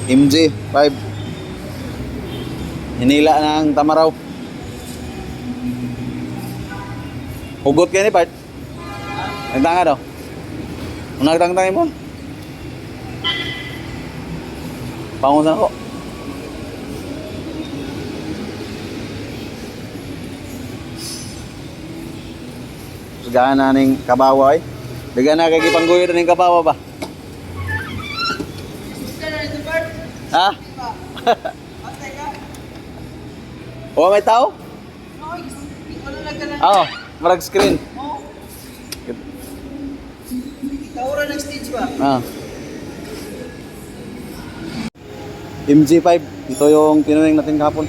MG5. Hinila ng tamaraw. Hugot kayo ni Part. Nagtanga daw. Kung nagtangtangin mo. Pangusan ako. Sugahan na ning kabawa eh. Bigyan na kay gipangguyo ning kabawa ba? Ha? Oh, may tao? Oo, marag screen. Taura ng stage ba? Ah. MG5, ito yung tinuwing natin kahapon.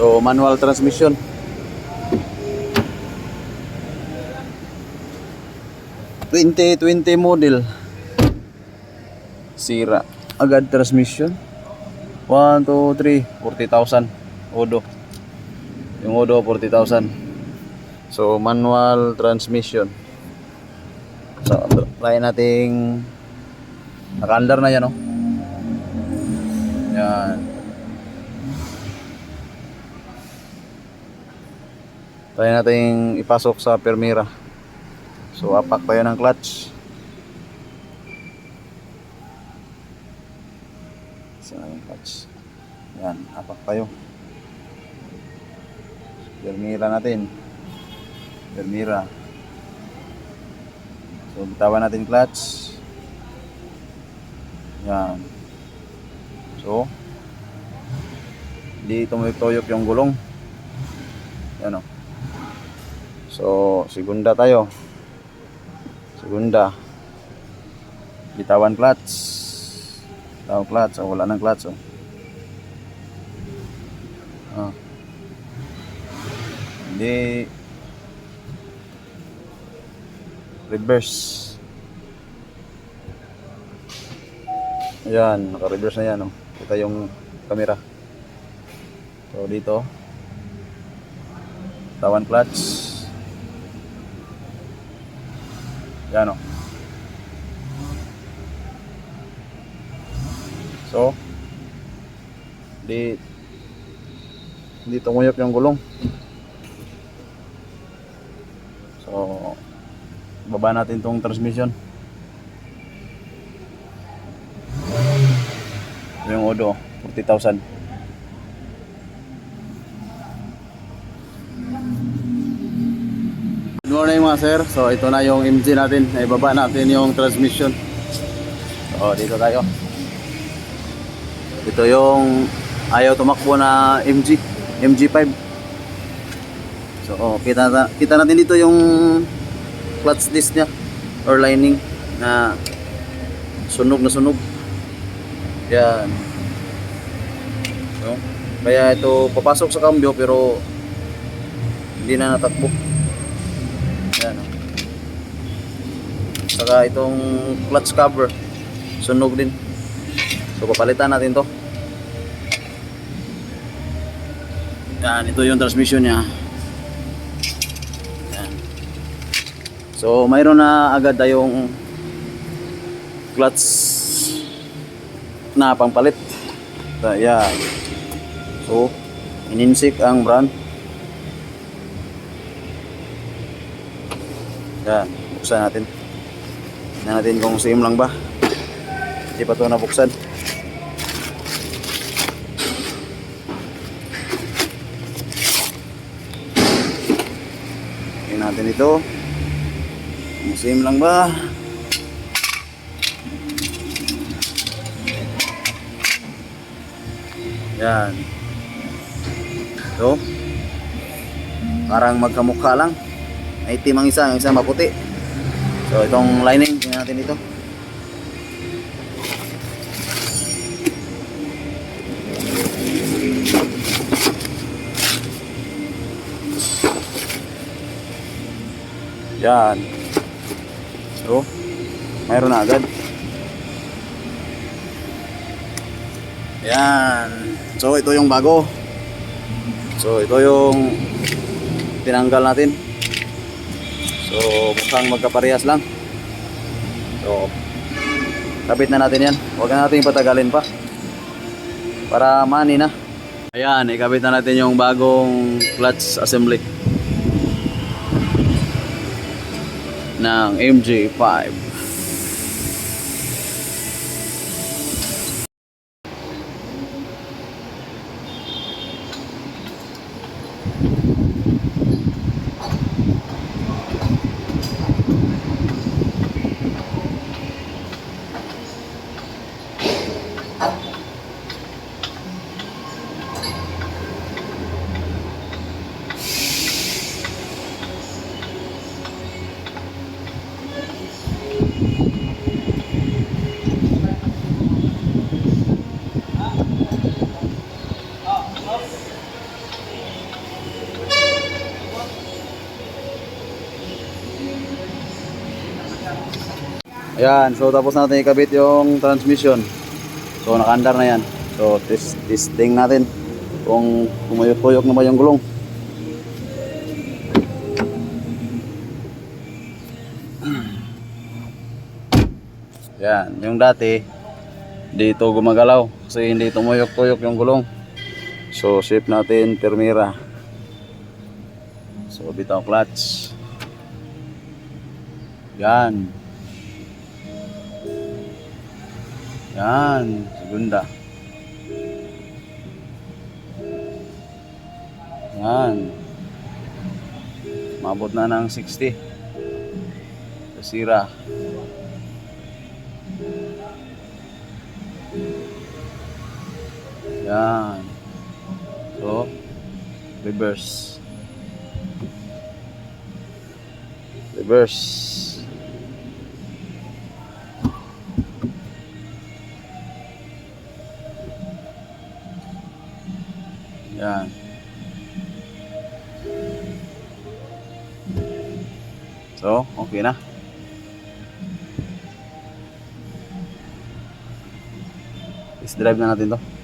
So, manual transmission. ...2020 model. Sira. Agad transmission. 1, 2, 3, 40,000. Odo. Yung Odo, 40,000. So, manual transmission. So, try nating naka-under na yan, oh. Yan. Try nating ipasok sa Permira. So, apak tayo ng clutch. Saan yung clutch? Yan, apak tayo. Permira natin. Permira. So, bitawan natin clutch. Yan. So, hindi tumuyok-tuyok yung gulong. Yan o. So, segunda tayo. Segunda. Bitawan clutch. Bitawan clutch. Oh, wala ng clutch. Oh. Ah. Hindi reverse. Ayan, naka-reverse na yan. Oh. Kita yung camera. So, dito. Bitawan clutch. Yan o. So, hindi tumuyok yung gulong. So, baba natin tong transmission. Yung Odo, 40,000. Good morning mga sir. So ito na yung MG natin. Ibaba natin yung transmission. So dito tayo. Ito yung ayaw tumakbo na MG5. So kita natin dito yung clutch disc nya or lining na sunog na sunog. Yan. So, kaya ito papasok sa cambio pero hindi na natakbo. Yan. Saka itong clutch cover sunog din. So papalitan natin to. Yan, ito yung transmission nya. Yan. So mayroon na agad tayong clutch na pangpalit. So, yan. So ininsik ang brand. Yan, buksan natin. Tingnan natin kung same lang ba. Hindi pa ito nabuksan. Tingnan natin ito. Kung same lang ba. Yan. So, parang magkamukha lang. Itim ang isa, yung isa maputi. So itong lining, tingnan natin dito. Yan. So, mayroon na agad. Yan. So ito yung bago. So ito yung tinanggal natin. So mukhang magkaparehas lang. So Kapit na natin yan. Huwag na natin patagalin pa. Para mani na. Ayan, ikabit na natin yung bagong clutch assembly ng MJ5. Ayan, so tapos natin ikabit yung transmission. So nakaandar na yan. So testing natin kung tumayok-tuyok na ba yung gulong. Yan, yung dati dito gumagalaw kasi hindi tumuyok-tuyok yung gulong. So shift natin permira. So bitaw clutch. Yan. Yan, segunda. Yan. Mabot na ng 60. Kasira. Yan. So, reverse. Reverse. Yan. So, okay na. Is drive na natin to.